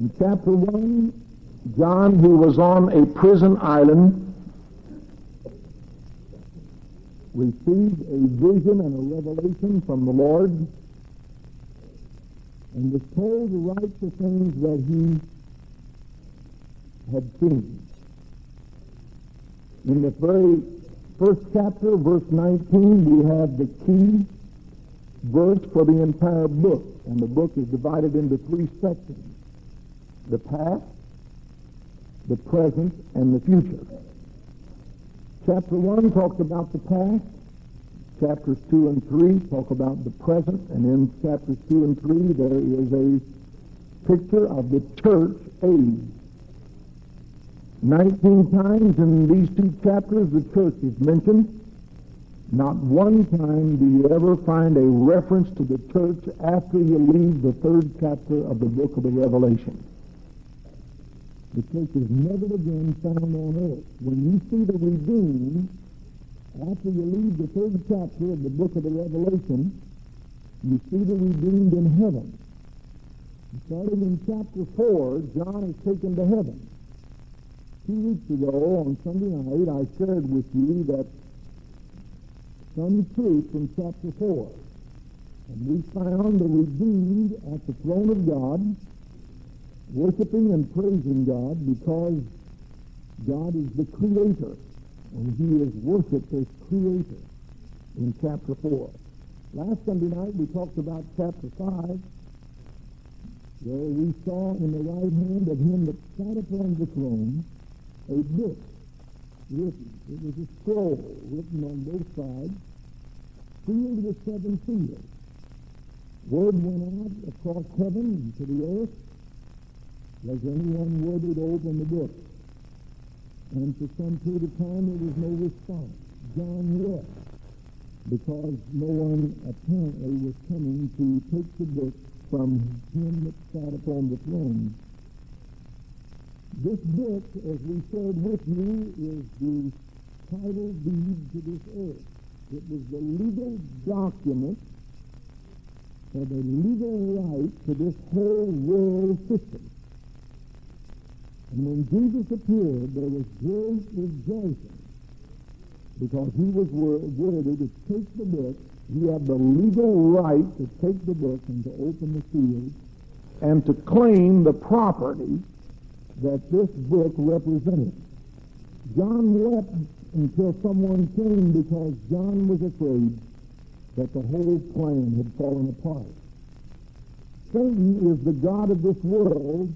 In chapter 1, John, who was on a prison island, received a vision and a revelation from the Lord and was told to write the things that he had seen. In the very first chapter, verse 19, we have the key verse for the entire book, and the book is divided into three sections: the past, the present, and the future. Chapter 1 talks about the past. Chapters 2 and 3 talk about the present. And in chapters 2 and 3 there is a picture of the church age. 19 times in these two chapters the church is mentioned. Not one time do you ever find a reference to the church after you leave the third chapter of the book of the Revelation. The church is never again found on earth. When you see the redeemed, after you leave the third chapter of the book of the Revelation, you see the redeemed in heaven. Starting in chapter 4, John is taken to heaven. 2 weeks ago, on Sunday night, I shared with you that some truth from chapter 4. And we found the redeemed at the throne of God, worshiping and praising God because God is the Creator, and He is worshipped as Creator in chapter 4. Last Sunday night we talked about chapter 5, where we saw in the right hand of Him that sat upon the throne a book written. It was a scroll written on both sides, sealed with 7 seals. Word went out across heaven and to the earth. Was anyone worthy to open the book? And for some period of time there was no response. John wept because no one apparently was coming to take the book from him that sat upon the throne. This book, as we shared with you, is the title deed to this earth. It was the legal document for the legal right to this whole world system. And when Jesus appeared, there was great rejoicing because he was worthy to take the book. He had the legal right to take the book and to open the seals and to claim the property that this book represented. John wept until someone came because John was afraid that the whole plan had fallen apart. Satan is the god of this world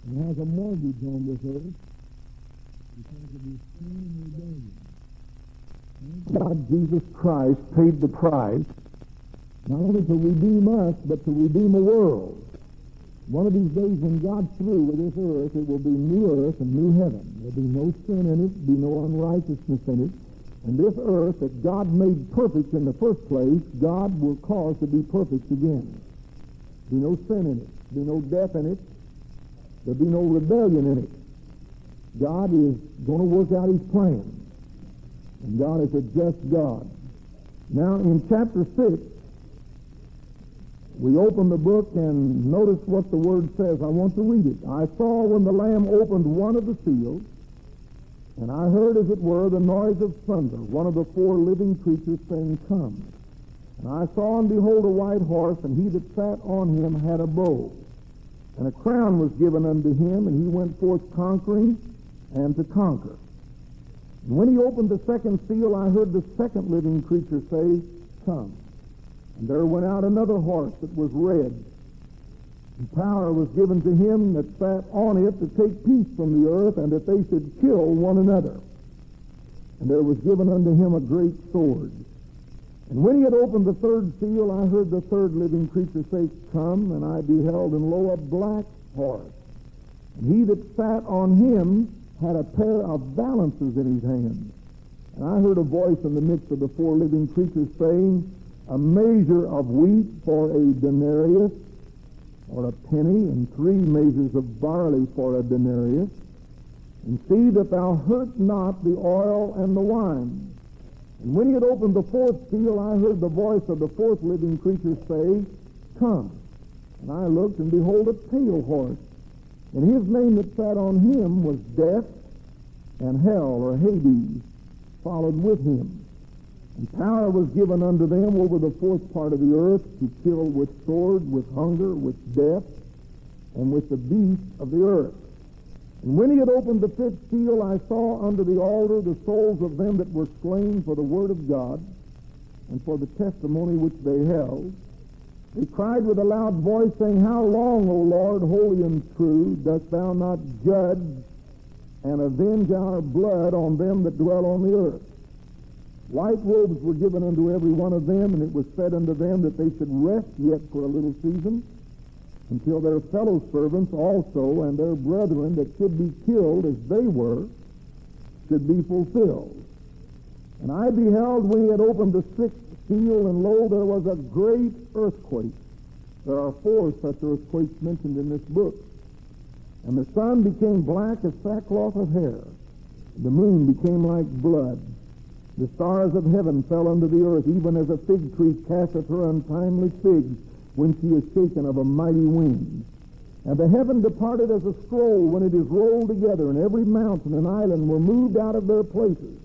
and has a mortgage on this earth because of his sin and rebellion. God, Jesus Christ, paid the price not only to redeem us, but to redeem a world. One of these days when God's through with this earth, it will be new earth and new heaven. There will be no sin in it, be no unrighteousness in it. And this earth that God made perfect in the first place, God will cause to be perfect again. There will be no sin in it, there will be no death in it, there will be no rebellion in it. God is going to work out His plan. And God is a just God. Now in chapter 6, we open the book and notice what the Word says. I want to read it. I saw when the Lamb opened one of the seals, and I heard, as it were, the noise of thunder, one of the 4 living creatures saying, Come. And I saw and behold a white horse, and he that sat on him had a bow. And a crown was given unto him, and he went forth conquering and to conquer. And when he opened the second seal, I heard the second living creature say, Come. And there went out another horse that was red. And power was given to him that sat on it to take peace from the earth, and that they should kill one another. And there was given unto him a great sword. And when he had opened the third seal, I heard the third living creature say, Come. And I beheld, and lo, a black horse. And he that sat on him had a pair of balances in his hand. And I heard a voice in the midst of the 4 living creatures saying, A measure of wheat for a denarius, or a penny, and 3 measures of barley for a denarius. And see that thou hurt not the oil and the wine. And when he had opened the 4th seal, I heard the voice of the 4th living creature say, Come. And I looked, and behold, a pale horse. And his name that sat on him was Death, and hell, or Hades, followed with him. And power was given unto them over the fourth part of the earth to kill with sword, with hunger, with death, and with the beasts of the earth. And when he had opened the fifth seal, I saw under the altar the souls of them that were slain for the word of God and for the testimony which they held. They cried with a loud voice, saying, How long, O Lord, holy and true, dost thou not judge and avenge our blood on them that dwell on the earth? White robes were given unto every one of them, and it was said unto them that they should rest yet for a little season, until their fellow servants also and their brethren that should be killed as they were should be fulfilled. And I beheld when he had opened the sixth seal, and lo, there was a great earthquake. There are 4 such earthquakes mentioned in this book. And the sun became black as sackcloth of hair. The moon became like blood. The stars of heaven fell unto the earth, even as a fig tree casteth her untimely figs when she is shaken of a mighty wind. And the heaven departed as a scroll when it is rolled together, and every mountain and island were moved out of their places.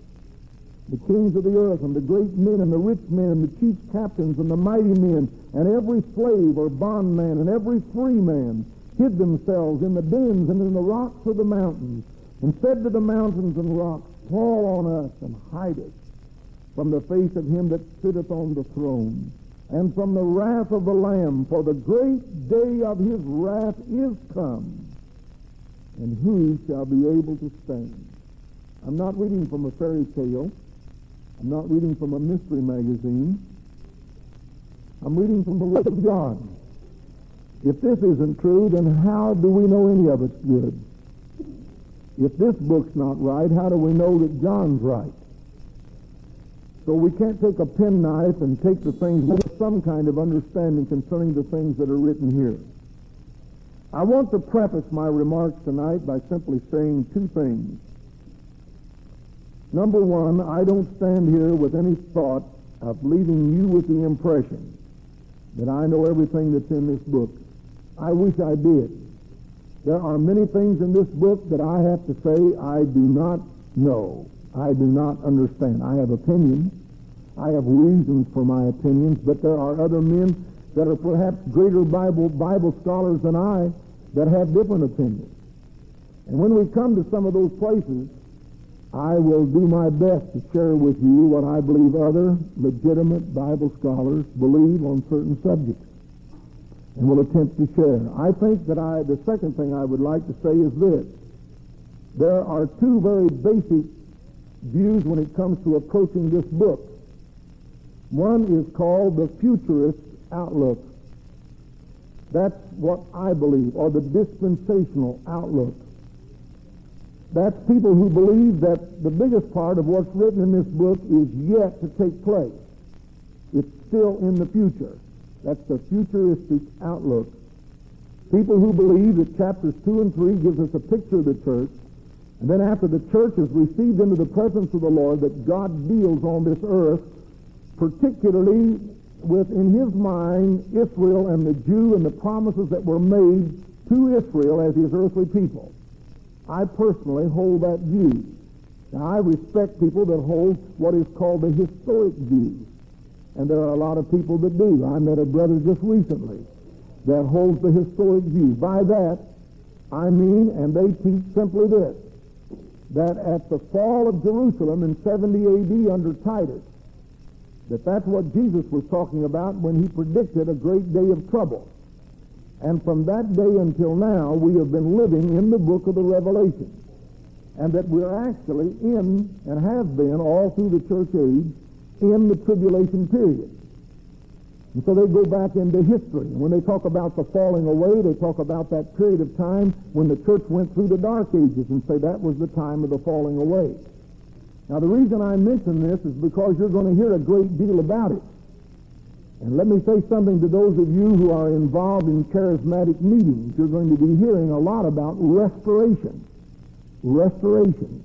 The kings of the earth, and the great men, and the rich men, and the chief captains, and the mighty men, and every slave or bondman, and every free man, hid themselves in the dens and in the rocks of the mountains, and said to the mountains and rocks, Fall on us, and hide us from the face of him that sitteth on the throne, and from the wrath of the Lamb, for the great day of his wrath is come, and who shall be able to stand? I'm not reading from a fairy tale. I'm not reading from a mystery magazine. I'm reading from the Word of God. If this isn't true, then how do we know any of it's good? If this book's not right, how do we know that John's right? So we can't take a penknife and take the things with some kind of understanding concerning the things that are written here. I want to preface my remarks tonight by simply saying 2 things. Number 1, I don't stand here with any thought of leaving you with the impression that I know everything that's in this book. I wish I did. There are many things in this book that I have to say I do not know. I do not understand. I have opinions. I have reasons for my opinions, but there are other men that are perhaps greater Bible scholars than I that have different opinions. And when we come to some of those places, I will do my best to share with you what I believe other legitimate Bible scholars believe on certain subjects, and will attempt to share. I think that the second thing I would like to say is this. There are 2 very basic views when it comes to approaching this book. One is called the futurist outlook. That's what I believe, or the dispensational outlook. That's people who believe that the biggest part of what's written in this book is yet to take place. It's still in the future. That's the futuristic outlook. People who believe that chapters 2 and 3 gives us a picture of the church, and then after the church is received into the presence of the Lord, that God deals on this earth, particularly with, in his mind, Israel and the Jew and the promises that were made to Israel as his earthly people. I personally hold that view. Now, I respect people that hold what is called the historic view, and there are a lot of people that do. I met a brother just recently that holds the historic view. By that, I mean, and they teach simply this, that at the fall of Jerusalem in 70 A.D. under Titus, that's what Jesus was talking about when he predicted a great day of trouble. And from that day until now, we have been living in the book of the Revelation. And that we're actually in, and have been all through the church age, in the tribulation period. And so they go back into history. And when they talk about the falling away, they talk about that period of time when the church went through the dark ages and say that was the time of the falling away. Now, the reason I mention this is because you're going to hear a great deal about it. And let me say something to those of you who are involved in charismatic meetings. You're going to be hearing a lot about restoration. Restoration.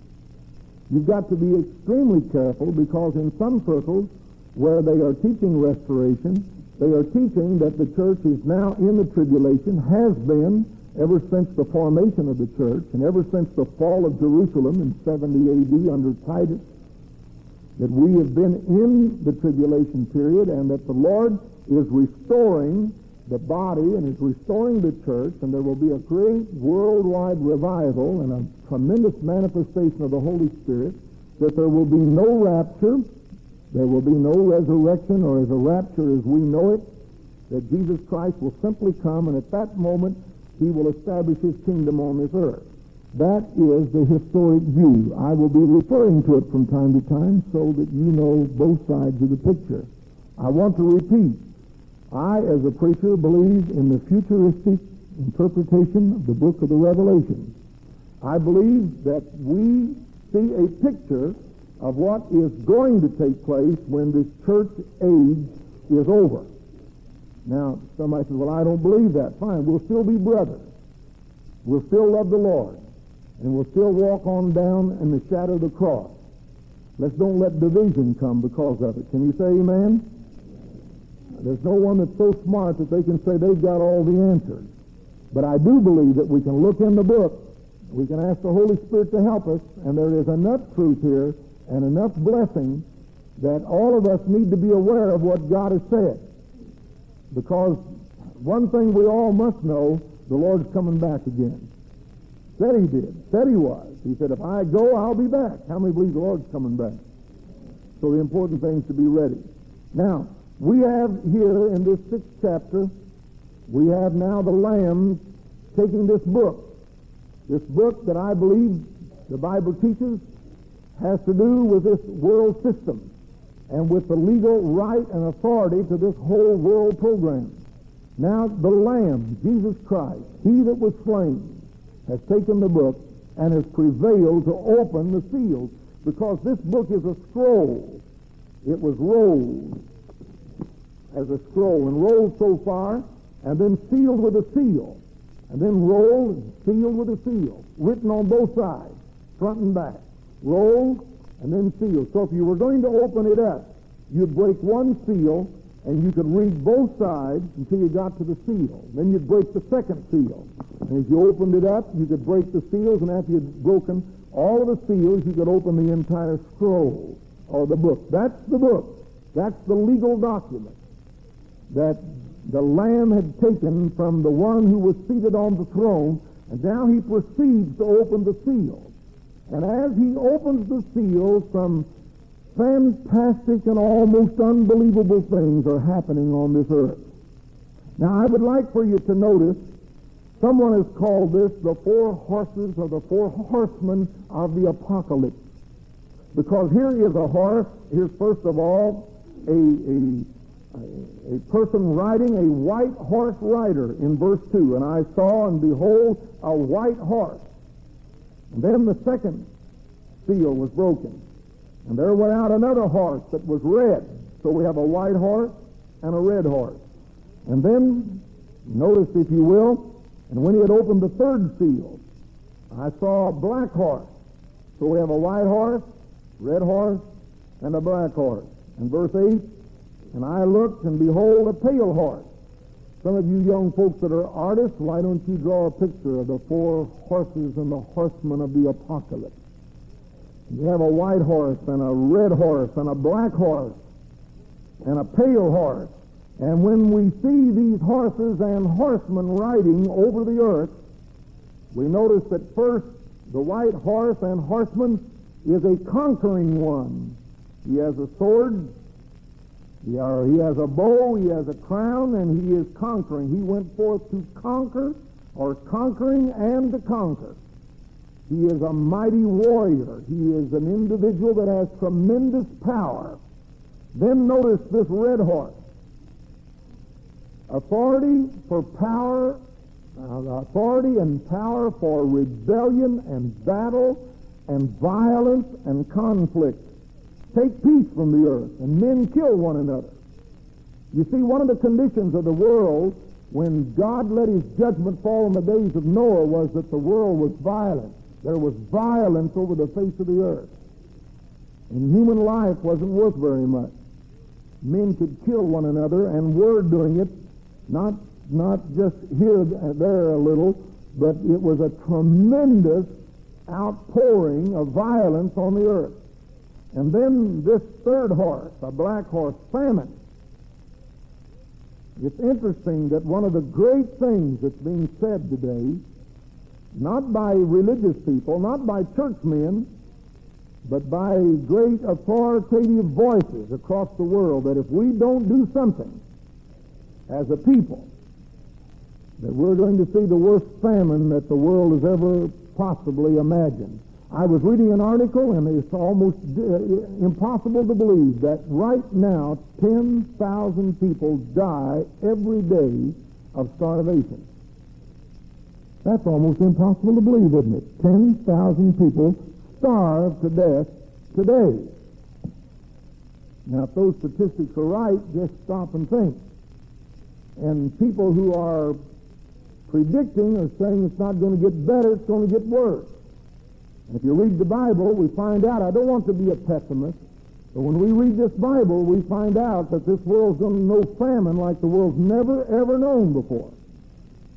You've got to be extremely careful, because in some circles where they are teaching restoration, they are teaching that the church is now in the tribulation, has been, ever since the formation of the church and ever since the fall of Jerusalem in 70 A.D. under Titus, that we have been in the tribulation period and that the Lord is restoring the body and is restoring the church, and there will be a great worldwide revival and a tremendous manifestation of the Holy Spirit, that there will be no rapture, there will be no resurrection or as a rapture as we know it, that Jesus Christ will simply come, and at that moment he will establish his kingdom on this earth. That is the historic view. I will be referring to it from time to time so that you know both sides of the picture. I want to repeat, I, as a preacher, believe in the futuristic interpretation of the book of the Revelation. I believe that we see a picture of what is going to take place when this church age is over. Now, somebody says, well, I don't believe that. Fine, we'll still be brothers. We'll still love the Lord. And we'll still walk on down in the shadow of the cross. Let's don't let division come because of it. Can you say amen? There's no one that's so smart that they can say they've got all the answers. But I do believe that we can look in the book, we can ask the Holy Spirit to help us, and there is enough truth here and enough blessing that all of us need to be aware of what God has said. Because one thing we all must know, the Lord's coming back again. Said he did. Said he was. He said, if I go, I'll be back. How many believe the Lord's coming back? So the important thing is to be ready. Now, we have here in this 6th chapter, we have now the Lamb taking this book. This book that I believe the Bible teaches has to do with this world system and with the legal right and authority to this whole world program. Now, the Lamb, Jesus Christ, he that was slain, has taken the book and has prevailed to open the seals, because this book is a scroll. It was rolled as a scroll and rolled so far and then sealed with a seal and then rolled and sealed with a seal, written on both sides, front and back, rolled and then sealed. So if you were going to open it up, you'd break one seal and you could read both sides until you got to the seal. Then you'd break the second seal. And as you opened it up, you could break the seals, and after you'd broken all of the seals, you could open the entire scroll or the book. That's the book. That's the legal document that the Lamb had taken from the one who was seated on the throne, and now he proceeds to open the seal. And as he opens the seal, some fantastic and almost unbelievable things are happening on this earth. Now, I would like for you to notice, someone has called this the 4 horses or the 4 horsemen of the apocalypse. Because here is a horse, here's first of all a person riding, a white horse rider in verse 2. And I saw and behold a white horse. And then the second seal was broken. And there went out another horse that was red. So we have a white horse and a red horse. And then, notice if you will, and when he had opened the third seal, I saw a black horse. So we have a white horse, red horse, and a black horse. And verse 8, and I looked, and behold, a pale horse. Some of you young folks that are artists, why don't you draw a picture of the 4 horses and the horsemen of the apocalypse? You have a white horse and a red horse and a black horse and a pale horse. And when we see these horses and horsemen riding over the earth, we notice that first the white horse and horseman is a conquering one. He has a sword, he has a bow, he has a crown, and he is conquering. He went forth to conquer, or conquering and to conquer. He is a mighty warrior. He is an individual that has tremendous power. Then notice this red horse. Authority for power, authority and power for rebellion and battle and violence and conflict. Take peace from the earth, and men kill one another. You see, one of the conditions of the world when God let his judgment fall in the days of Noah was that the world was violent. There was violence over the face of the earth. And human life wasn't worth very much. Men could kill one another, and were doing it, not just here, there a little, but it was a tremendous outpouring of violence on the earth. And then this third horse, a black horse, famine. It's interesting that one of the great things that's being said today, not by religious people, not by churchmen, but by great authoritative voices across the world, that if we don't do something as a people, that we're going to see the worst famine that the world has ever possibly imagined. I was reading an article, and it's almost impossible to believe that right now 10,000 people die every day of starvation. That's almost impossible to believe, isn't it? 10,000 people starve to death today. Now, if those statistics are right, just stop and think. And people who are predicting are saying it's not going to get better, it's going to get worse. And if you read the Bible, we find out, I don't want to be a pessimist, but when we read this Bible, we find out that this world's going to know famine like the world's never, ever known before.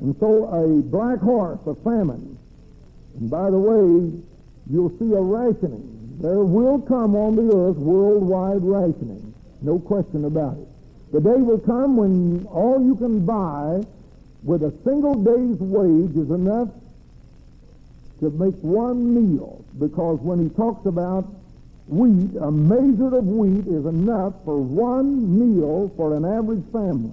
And so a black horse, a famine. And by the way, you'll see a rationing. There will come on the earth worldwide rationing. No question about it. The day will come when all you can buy with a single day's wage is enough to make one meal, because when he talks about wheat, a measure of wheat is enough for one meal for an average family.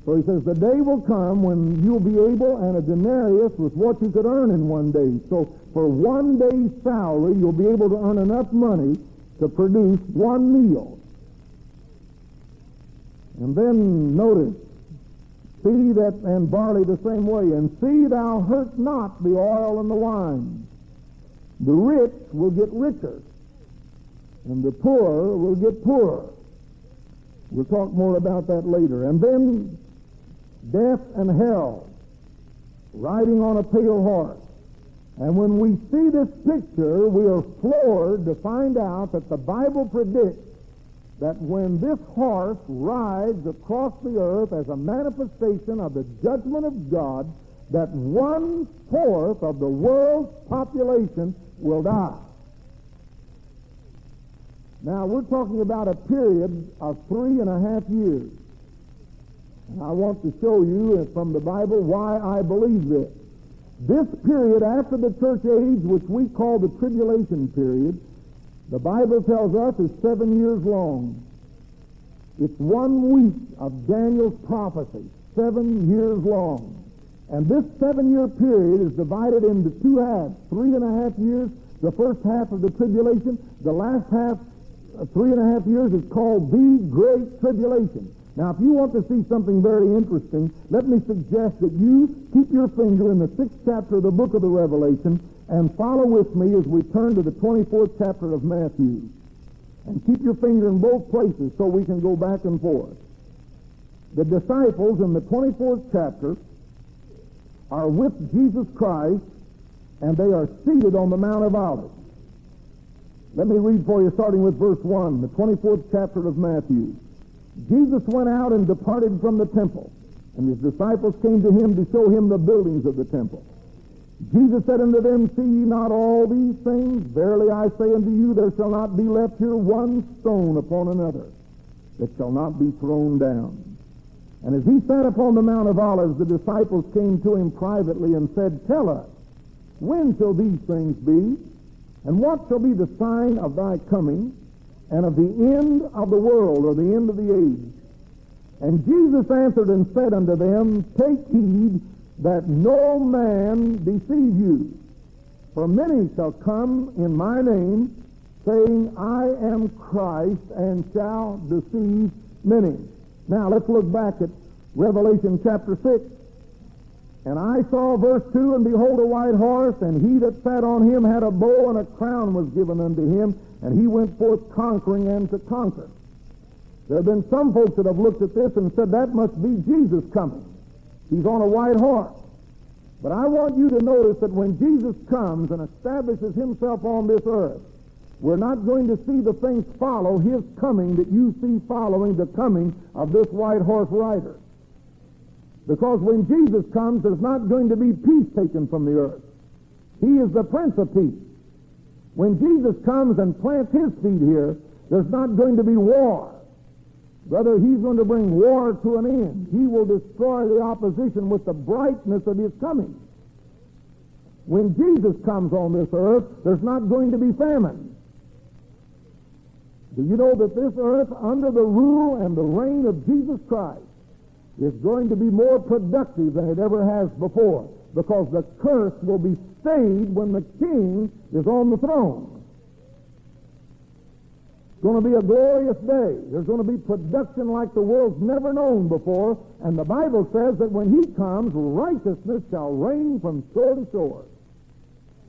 So he says the day will come when you'll be able, and a denarius was what you could earn in one day. So for one day's salary, you'll be able to earn enough money to produce one meal. And then notice, see that, and barley the same way, and see thou hurt not the oil and the wine. The rich will get richer, and the poor will get poorer. We'll talk more about that later. And then death and hell riding on a pale horse. And when we see this picture, we are floored to find out that the Bible predicts that when this horse rides across the earth as a manifestation of the judgment of God, that 1/4 of the world's population will die. Now, we're talking about a period of 3.5 years. And I want to show you from the Bible why I believe this. This period after the church age, which we call the tribulation period, the Bible tells us is 7 years long. It's 1 week of Daniel's prophecy, 7 years long. And this 7-year period is divided into 2 halves, 3.5 years, the first half of the tribulation. The last half, 3.5 years, is called the Great Tribulation. Now, if you want to see something very interesting, let me suggest that you keep your finger in the 6th chapter of the book of the Revelation and follow with me as we turn to the 24th chapter of Matthew. And keep your finger in both places so we can go back and forth. The disciples in the 24th chapter are with Jesus Christ, and they are seated on the Mount of Olives. Let me read for you, starting with verse 1, the 24th chapter of Matthew. Jesus went out and departed from the temple, and his disciples came to him to show him the buildings of the temple. Jesus said unto them, See ye not all these things? Verily I say unto you, there shall not be left here one stone upon another that shall not be thrown down. And as he sat upon the Mount of Olives, the disciples came to him privately and said, Tell us, when shall these things be? And what shall be the sign of thy coming, and of the end of the world, or the end of the age? And Jesus answered and said unto them, Take heed that no man deceive you. For many shall come in my name, saying, I am Christ, and shall deceive many. Now let's look back at Revelation chapter 6. And I saw, verse 2, and behold a white horse, and he that sat on him had a bow, and a crown was given unto him, and he went forth conquering and to conquer. There have been some folks that have looked at this and said, that must be Jesus coming. He's on a white horse. But I want you to notice that when Jesus comes and establishes himself on this earth, we're not going to see the things follow his coming that you see following the coming of this white horse rider. Because when Jesus comes, there's not going to be peace taken from the earth. He is the Prince of Peace. When Jesus comes and plants his feet here, there's not going to be war. Rather, he's going to bring war to an end. He will destroy the opposition with the brightness of his coming. When Jesus comes on this earth, there's not going to be famine. Do you know that this earth, under the rule and the reign of Jesus Christ, is going to be more productive than it ever has before, because the curse will be stayed when the king is on the throne. It's going to be a glorious day. There's going to be production like the world's never known before, and the Bible says that when he comes, righteousness shall reign from shore to shore.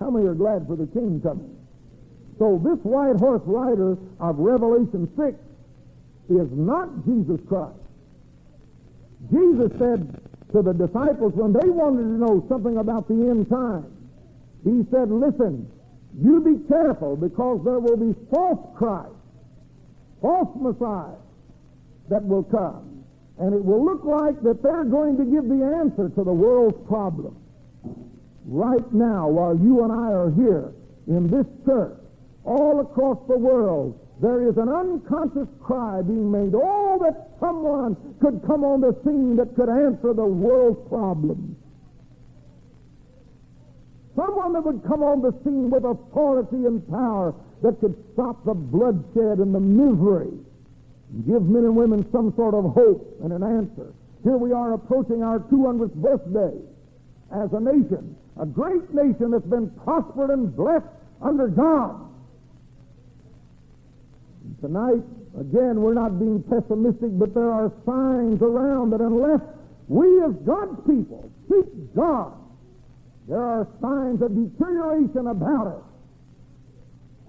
How many are glad for the king coming? So this white horse rider of Revelation 6 is not Jesus Christ. Jesus said to the disciples when they wanted to know something about the end time, he said, listen, you be careful, because there will be false Christ, false Messiah that will come. And it will look like that they're going to give the answer to the world's problem. Right now, while you and I are here in this church, all across the world, there is an unconscious cry being made, oh, that someone could come on the scene that could answer the world's problems. Someone that would come on the scene with authority and power that could stop the bloodshed and the misery and give men and women some sort of hope and an answer. Here we are approaching our 200th birthday as a nation, a great nation that's been prospered and blessed under God. And tonight, again, we're not being pessimistic, but there are signs around that unless we as God's people seek God, there are signs of deterioration about us.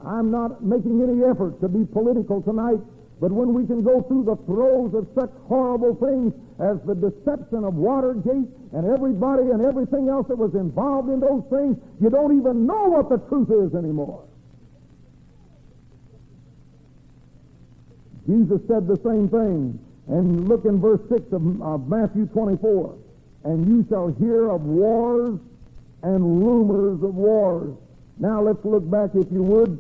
I'm not making any effort to be political tonight, but when we can go through the throes of such horrible things as the deception of Watergate and everybody and everything else that was involved in those things, you don't even know what the truth is anymore. Jesus said the same thing. And look in verse 6 of Matthew 24. And you shall hear of wars and rumors of wars. Now let's look back, if you would,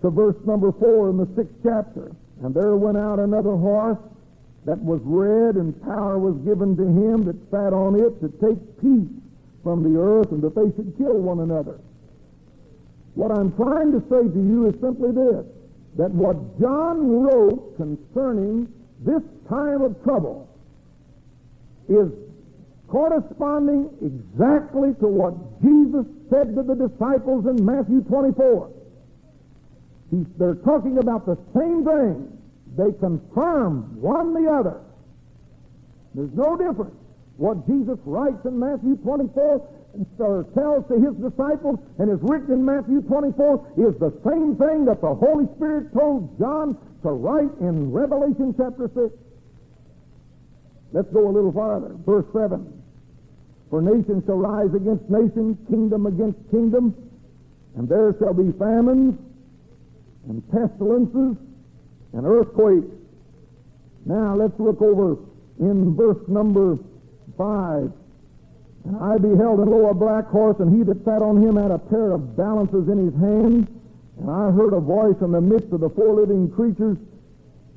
to verse number 4 in the 6th chapter. And there went out another horse that was red, and power was given to him that sat on it to take peace from the earth, and that they should kill one another. What I'm trying to say to you is simply this, that what John wrote concerning this time of trouble is corresponding exactly to what Jesus said to the disciples in Matthew 24. They're talking about the same thing. They confirm one the other. There's no difference. What Jesus writes in Matthew 24 or tells to his disciples and is written in Matthew 24 is the same thing that the Holy Spirit told John to write in Revelation chapter 6. Let's go a little farther. Verse 7. For nation shall rise against nation, kingdom against kingdom, and there shall be famines and pestilences and earthquakes. Now let's look over in verse number 5. And I beheld, and lo, a black horse, and he that sat on him had a pair of balances in his hand. And I heard a voice in the midst of the four living creatures,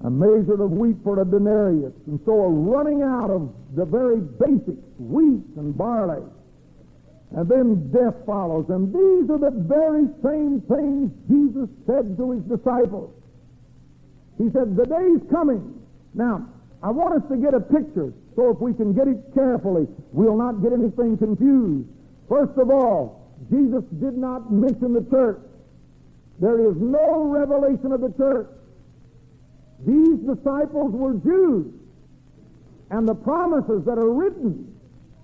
a measure of wheat for a denarius. And so a running out of the very basics, wheat and barley. And then death follows. And these are the very same things Jesus said to his disciples. He said, the day's coming. Now, I want us to get a picture, so if we can get it carefully, we'll not get anything confused. First of all, Jesus did not mention the church. There is no revelation of the church. These disciples were Jews, and the promises that are written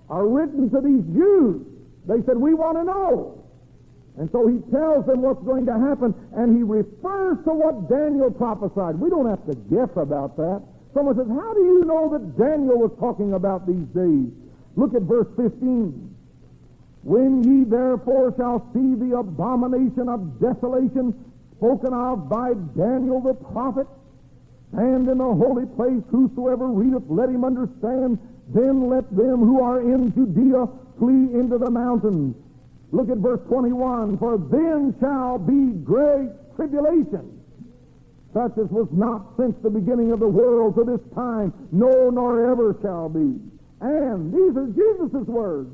to these Jews. They said, we want to know. And so he tells them what's going to happen, and he refers to what Daniel prophesied. We don't have to guess about that. Someone says, how do you know that Daniel was talking about these days? Look at verse 15. When ye therefore shall see the abomination of desolation spoken of by Daniel the prophet, stand in the holy place, whosoever readeth, let him understand. Then let them who are in Judea flee into the mountains. Look at verse 21. For then shall be great tribulation, such as was not since the beginning of the world to this time, no, nor ever shall be. And these are Jesus' words.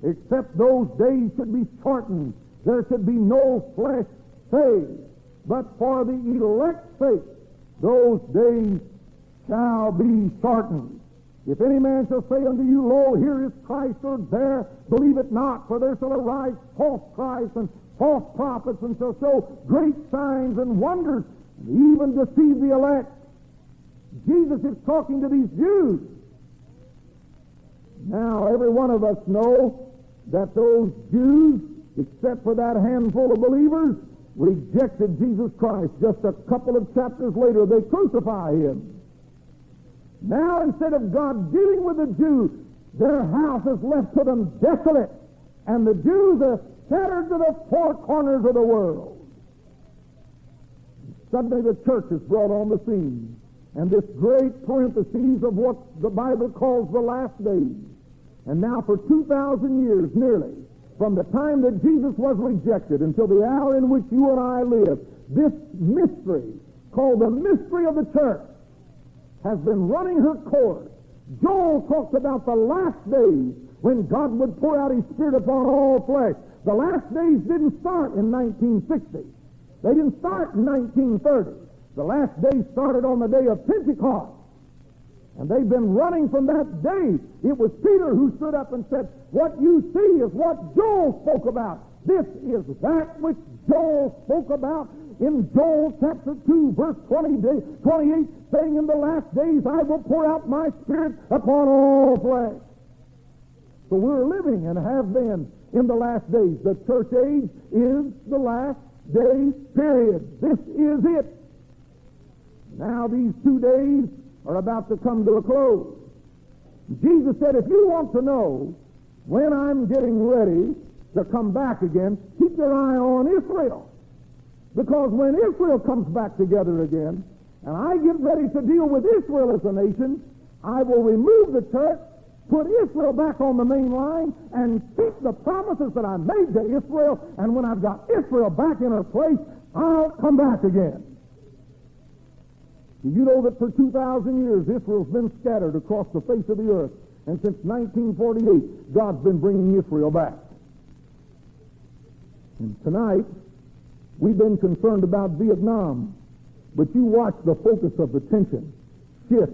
Except those days should be shortened, there should be no flesh saved. But for the elect's sake, those days shall be shortened. If any man shall say unto you, Lo, here is Christ, or there, believe it not, for there shall arise false Christs and false prophets, and shall show great signs and wonders, and even deceive the elect. Jesus is talking to these Jews. Now, every one of us know that those Jews, except for that handful of believers, rejected Jesus Christ. Just a couple of chapters later, they crucify him. Now, instead of God dealing with the Jews, their house is left to them desolate, and the Jews are scattered to the four corners of the world. Suddenly the church is brought on the scene, and this great parenthesis of what the Bible calls the last days. And now for 2,000 years, nearly, from the time that Jesus was rejected until the hour in which you and I live, this mystery, called the mystery of the church, has been running her course. Joel talks about the last days when God would pour out his Spirit upon all flesh. The last days didn't start in 1960. They didn't start in 1930. The last days started on the day of Pentecost. And they've been running from that day. It was Peter who stood up and said, what you see is what Joel spoke about. This is that which Joel spoke about in Joel chapter 2, verse 28, saying, in the last days I will pour out my Spirit upon all flesh. So we're living and have been in the last days. The church age is the last day period. This is it. Now these 2 days are about to come to a close. Jesus said, if you want to know when I'm getting ready to come back again, keep your eye on Israel. Because when Israel comes back together again, and I get ready to deal with Israel as a nation, I will remove the church, put Israel back on the main line, and keep the promises that I made to Israel, and when I've got Israel back in her place, I'll come back again. You know that for 2,000 years, Israel's been scattered across the face of the earth. And since 1948, God's been bringing Israel back. And tonight, we've been concerned about Vietnam. But you watch the focus of the tension shift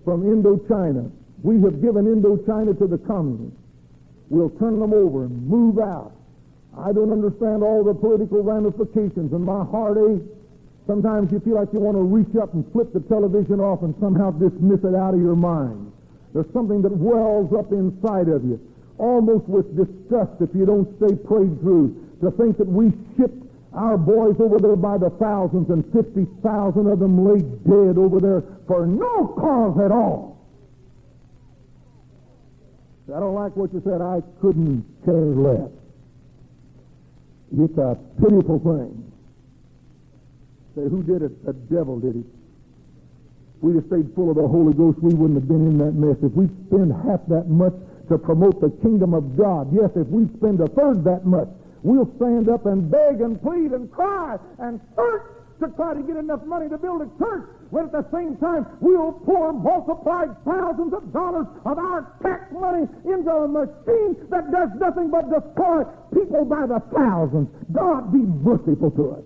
from Indochina. We have given Indochina to the communists. We'll turn them over and move out. I don't understand all the political ramifications, and my heart aches. Sometimes you feel like you want to reach up and flip the television off and somehow dismiss it out of your mind. There's something that wells up inside of you, almost with disgust if you don't stay prayed through, to think that we shipped our boys over there by the thousands and 50,000 of them lay dead over there for no cause at all. I don't like what you said. I couldn't care less. It's a pitiful thing. Say, who did it? The devil did it. If we'd have stayed full of the Holy Ghost, we wouldn't have been in that mess. If we spend half that much to promote the kingdom of God, yes, if we spend a third that much, we'll stand up and beg and plead and cry and search to try to get enough money to build a church, when at the same time we'll pour multiplied thousands of dollars of our tax money into a machine that does nothing but destroy people by the thousands. God be merciful to us.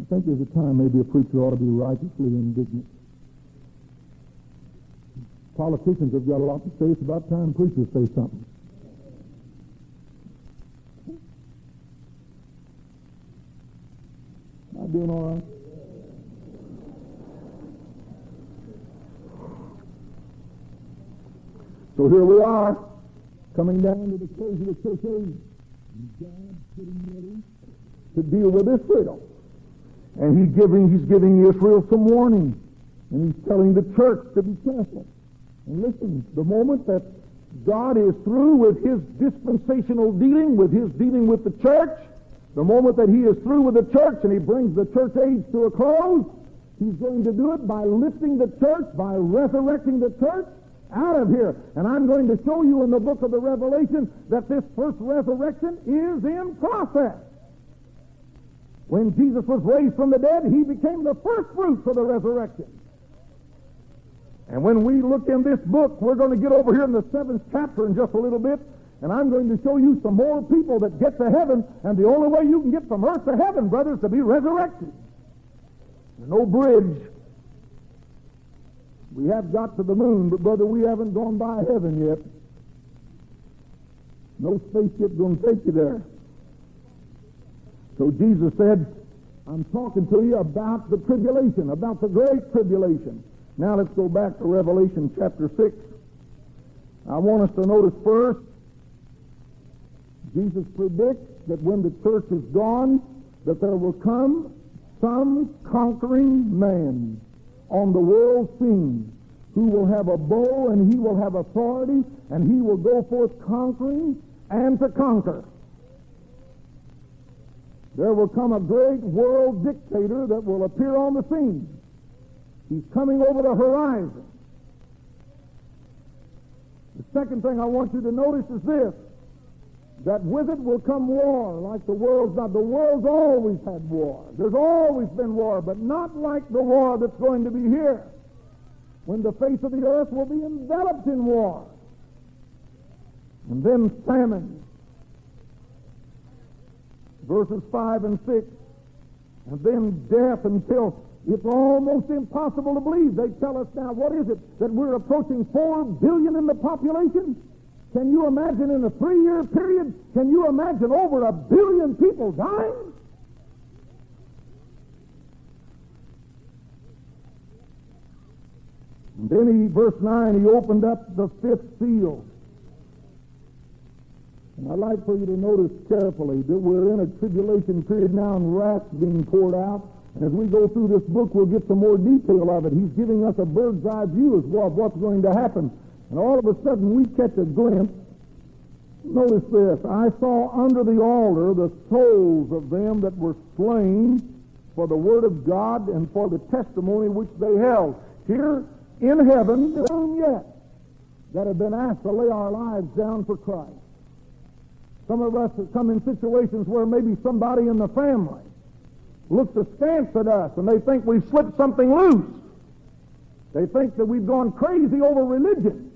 I think there's a time maybe a preacher ought to be righteously indignant. Politicians have got a lot to say. It's about time preachers say something. Am I doing all right? So here we are, coming down to the close of the church age. God getting ready to deal with Israel. And he's giving Israel some warning. And he's telling the church to be careful. And listen, the moment that God is through with his dispensational dealing, with his dealing with the church, The moment that he is through with the church and he brings the church age to a close, he's going to do it by lifting the church, by resurrecting the church out of here. And I'm going to show you in the book of the Revelation that this first resurrection is in process. When Jesus was raised from the dead, he became the first fruits of the resurrection. And when we look in this book, we're going to get over here in the 7th chapter in just a little bit, and I'm going to show you some more people that get to heaven, and the only way you can get from earth to heaven, brothers, is to be resurrected. There's no bridge. We have got to the moon, but brother, we haven't gone by heaven yet. No spaceship's going to take you there. So Jesus said, I'm talking to you about the tribulation, about the great tribulation. Now let's go back to Revelation chapter 6. I want us to notice first, Jesus predicts that when the church is gone, that there will come some conquering man on the world scene who will have a bow and he will have authority and he will go forth conquering and to conquer. There will come a great world dictator that will appear on the scene. He's coming over the horizon. The second thing I want you to notice is this, that with it will come war like the world's not. The world's always had war. There's always been war, but not like the war that's going to be here, when the face of the earth will be enveloped in war. And then famine. Verses 5 and 6. And then death until it's almost impossible to believe. They tell us now, what is it? That we're approaching 4 billion in the population? Can you imagine in a 3-year period, can you imagine over 1 billion people dying? And then verse 9, he opened up the 5th seal. And I'd like for you to notice carefully that we're in a tribulation period now and wrath's being poured out. And as we go through this book, we'll get some more detail of it. He's giving us a bird's eye view of what's going to happen. And all of a sudden, we catch a glimpse. Notice this. I saw under the altar the souls of them that were slain for the word of God and for the testimony which they held. Here in heaven, there's none yet that have been asked to lay our lives down for Christ. Some of us have come in situations where maybe somebody in the family looks askance at us and they think we've slipped something loose. They think that we've gone crazy over religion.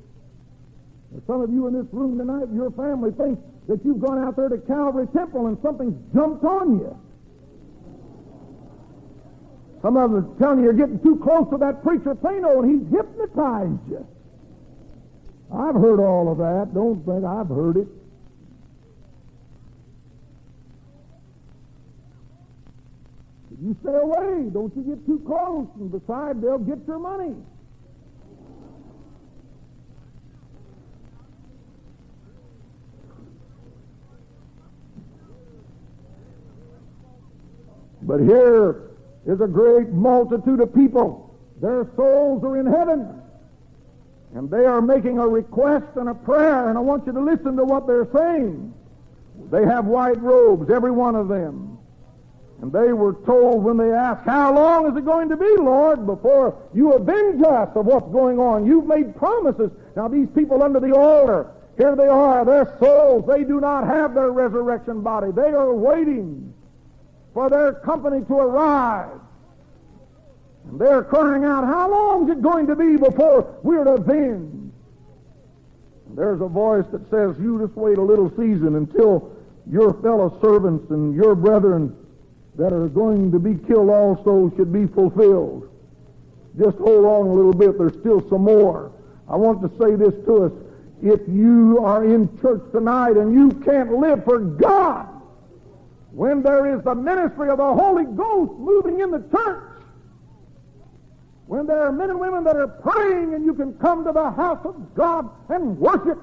And some of you in this room tonight, your family thinks that you've gone out there to Calvary Temple and something's jumped on you. Some of them are telling you you're getting too close to that preacher Paino and he's hypnotized you. I've heard all of that. Don't think I've heard it. You stay away. Don't you get too close. And besides, they'll get your money. But here is a great multitude of people. Their souls are in heaven. And they are making a request and a prayer. And I want you to listen to what they're saying. They have white robes, every one of them. And they were told when they asked, how long is it going to be, Lord, before you avenge us of what's going on? You've made promises. Now these people under the altar, here they are, their souls, they do not have their resurrection body. They are waiting for their company to arrive. And they're crying out, how long is it going to be before we're avenged? And there's a voice that says, you just wait a little season until your fellow servants and your brethren that are going to be killed also should be fulfilled. Just hold on a little bit. There's still some more. I want to say this to us. If you are in church tonight and you can't live for God, when there is the ministry of the Holy Ghost moving in the church, when there are men and women that are praying and you can come to the house of God and worship,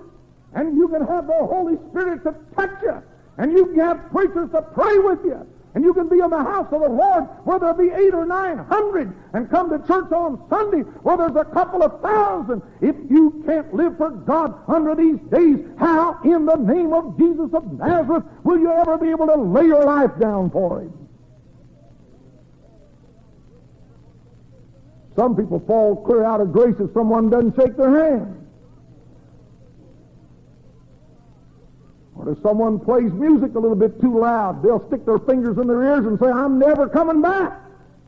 and you can have the Holy Spirit to touch you, and you can have preachers to pray with you, And you can be in the house of the Lord where there be 800 or 900 and come to church on Sunday where there's a couple of thousand. If you can't live for God under these days, how in the name of Jesus of Nazareth will you ever be able to lay your life down for Him? Some people fall clear out of grace if someone doesn't shake their hand. Or if someone plays music a little bit too loud, they'll stick their fingers in their ears and say, I'm never coming back.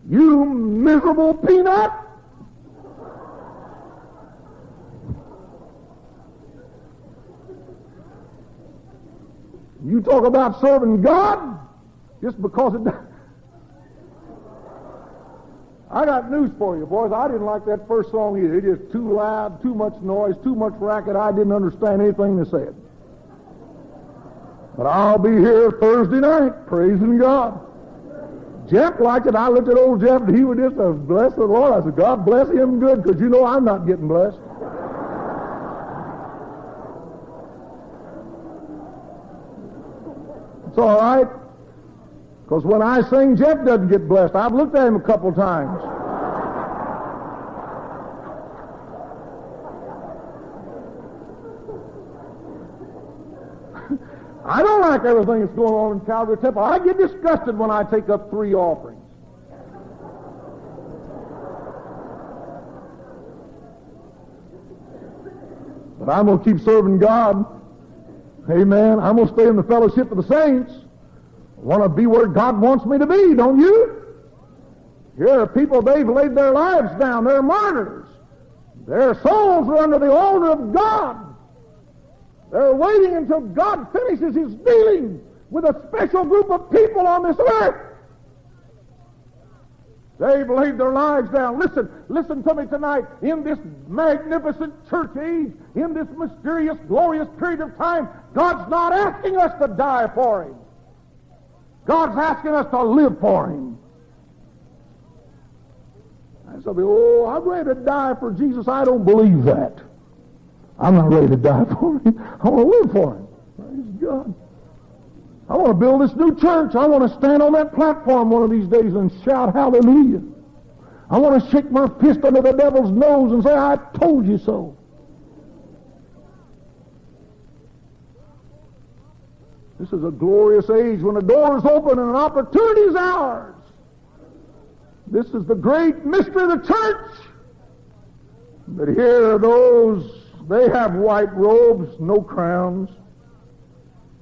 You miserable peanut. You talk about serving God just because it... I got news for you, boys. I didn't like that first song either. It is too loud, too much noise, too much racket. I didn't understand anything they said. But I'll be here Thursday night, praising God. Jeff liked it. I looked at old Jeff, and he was just a bless the Lord. I said, God bless him good, because you know I'm not getting blessed. It's all right, because when I sing, Jeff doesn't get blessed. I've looked at him a couple times. I don't like everything that's going on in Calvary Temple. I get disgusted when I take up 3 offerings. But I'm going to keep serving God. Amen. I'm going to stay in the fellowship of the saints. I want to be where God wants me to be, don't you? Here are people, they've laid their lives down. They're martyrs. Their souls are under the altar of God. They're waiting until God finishes His dealing with a special group of people on this earth. They've laid their lives down. Listen to me tonight. In this magnificent church age, in this mysterious, glorious period of time, God's not asking us to die for Him. God's asking us to live for Him. And some people, I'm ready to die for Jesus. I don't believe that. I'm not ready to die for Him. I want to live for Him. Praise God. I want to build this new church. I want to stand on that platform one of these days and shout hallelujah. I want to shake my fist under the devil's nose and say, I told you so. This is a glorious age when the door is open and an opportunity is ours. This is the great mystery of the church. But here are those, they have white robes, no crowns.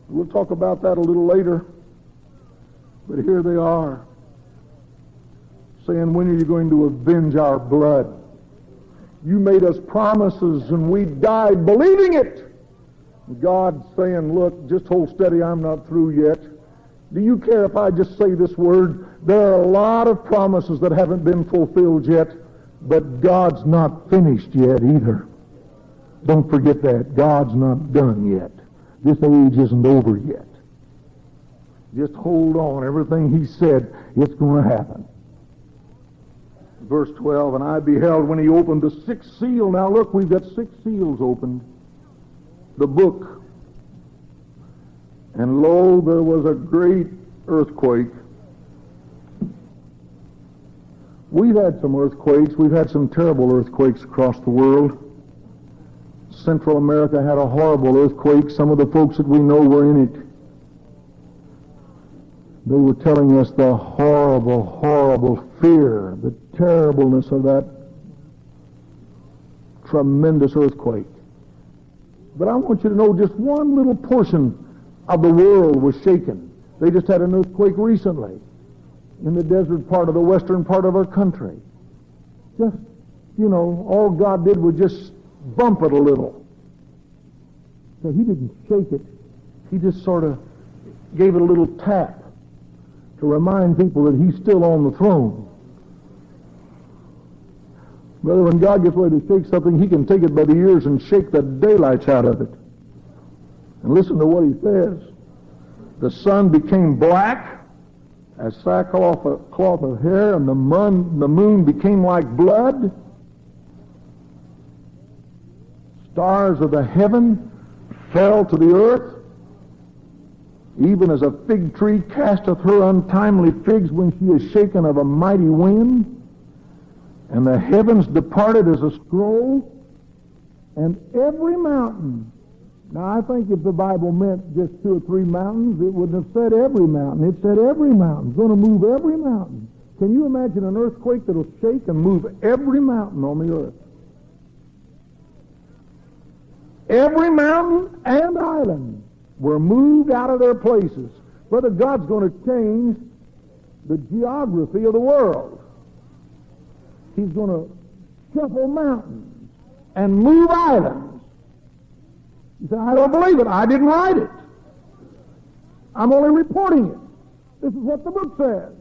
We'll talk about that a little later. But here they are, saying, when are you going to avenge our blood? You made us promises and we died believing it. God's saying, look, just hold steady, I'm not through yet. Do you care if I just say this word? There are a lot of promises that haven't been fulfilled yet, but God's not finished yet either. Don't forget that. God's not done yet. This age isn't over yet. Just hold on. Everything He said, it's going to happen. Verse 12, and I beheld when He opened the 6th seal. Now look, we've got 6 seals opened. The book. And lo, there was a great earthquake. We've had some earthquakes. We've had some terrible earthquakes across the world. Central America had a horrible earthquake. Some of the folks that we know were in it. They were telling us the horrible, horrible fear, the terribleness of that tremendous earthquake. But I want you to know just one little portion of the world was shaken. They just had an earthquake recently in the desert part of the western part of our country. Just, all God did was just bump it a little. So He didn't shake it. He just sort of gave it a little tap to remind people that He's still on the throne. Brother, when God gets ready to shake something, He can take it by the ears and shake the daylights out of it. And listen to what He says. The sun became black as sackcloth of hair, and the moon became like blood. Stars of the heaven fell to the earth. even as a fig tree casteth her untimely figs when she is shaken of a mighty wind. And the heavens departed as a scroll, and every mountain. Now, I think if the Bible meant just 2 or 3 mountains, it wouldn't have said every mountain. It said every mountain. It's going to move every mountain. Can you imagine an earthquake that will shake and move every mountain on the earth? Every mountain and island were moved out of their places. Brother, God's going to change the geography of the world. He's going to shuffle mountains and move islands. You say, I don't believe it. I didn't write it. I'm only reporting it. This is what the book says.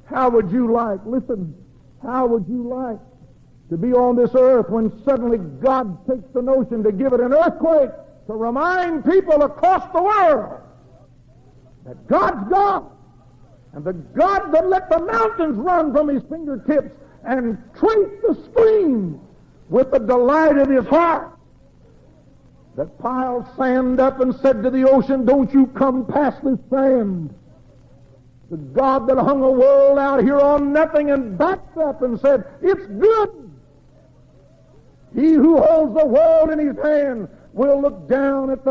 How would you like, listen, how would you like to be on this earth when suddenly God takes the notion to give it an earthquake to remind people across the world that God's God, and the God that let the mountains run from his fingertips and trace the streams with the delight of his heart, that piled sand up and said to the ocean, don't you come past this sand. The God that hung a world out here on nothing and backed up and said, it's good. He who holds the world in his hand will look down at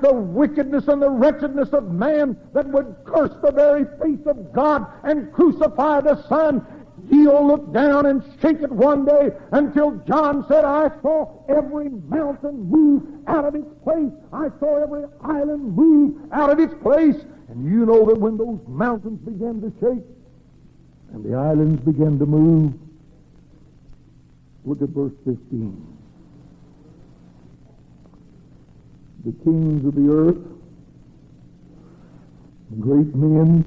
the wickedness and the wretchedness of man that would curse the very face of God and crucify the Son. He'll look down and shake it one day until John said, I saw every mountain move out of its place. I saw every island move out of its place. And you know that when those mountains began to shake and the islands began to move, look at verse 15. The kings of the earth, great men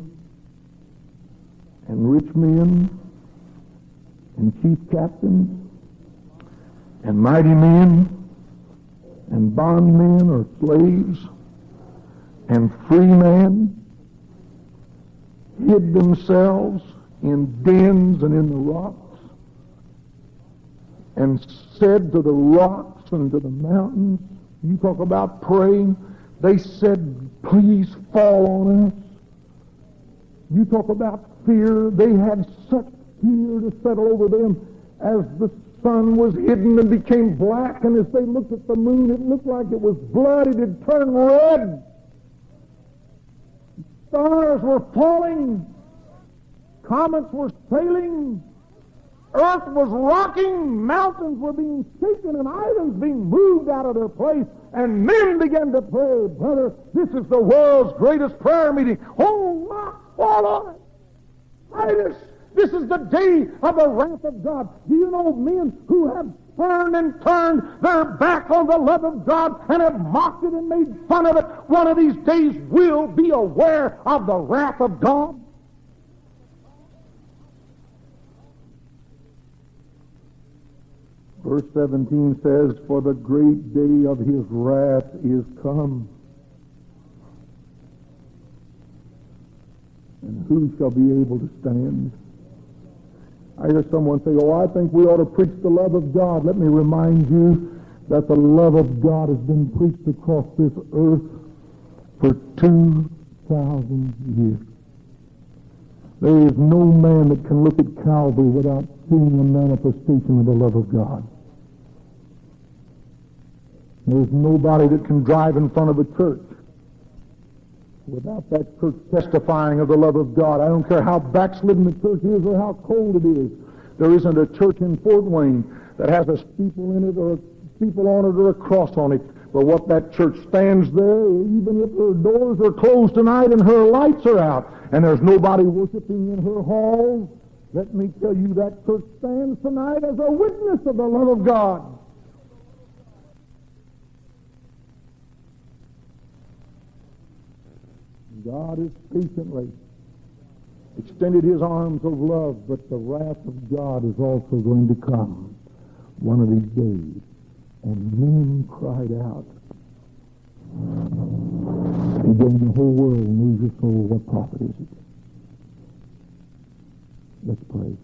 and rich men and chief captains and mighty men and bondmen or slaves and free men hid themselves in dens and in the rocks and said to the rocks and to the mountains, you talk about praying, they said, please fall on us. You talk about fear, they had such fear to settle over them as the sun was hidden and became black, and as they looked at the moon, it looked like it was blood. It had turned red. Stars were falling. Comets were sailing. Earth was rocking. Mountains were being shaken and islands being moved out of their place. And men began to pray, brother, this is the world's greatest prayer meeting. Oh, not fall on it. Titus, this is the day of the wrath of God. Do you know men who have turned and turned their back on the love of God and have mocked it and made fun of it, one of these days will be aware of the wrath of God? Verse 17 says, for the great day of his wrath is come. And who shall be able to stand? I hear someone say, oh, I think we ought to preach the love of God. Let me remind you that the love of God has been preached across this earth for 2,000 years. There is no man that can look at Calvary without seeing a manifestation of the love of God. There's nobody that can drive in front of a church without that church testifying of the love of God. I don't care how backslidden the church is or how cold it is. There isn't a church in Fort Wayne that has a steeple in it or a steeple on it or a cross on it. But what that church stands there, even if her doors are closed tonight and her lights are out, and there's nobody worshiping in her halls, let me tell you, that church stands tonight as a witness of the love of God. God has patiently extended his arms of love, but the wrath of God is also going to come one of these days. And men cried out, again, the whole world knows your soul, what profit is it? Let's pray.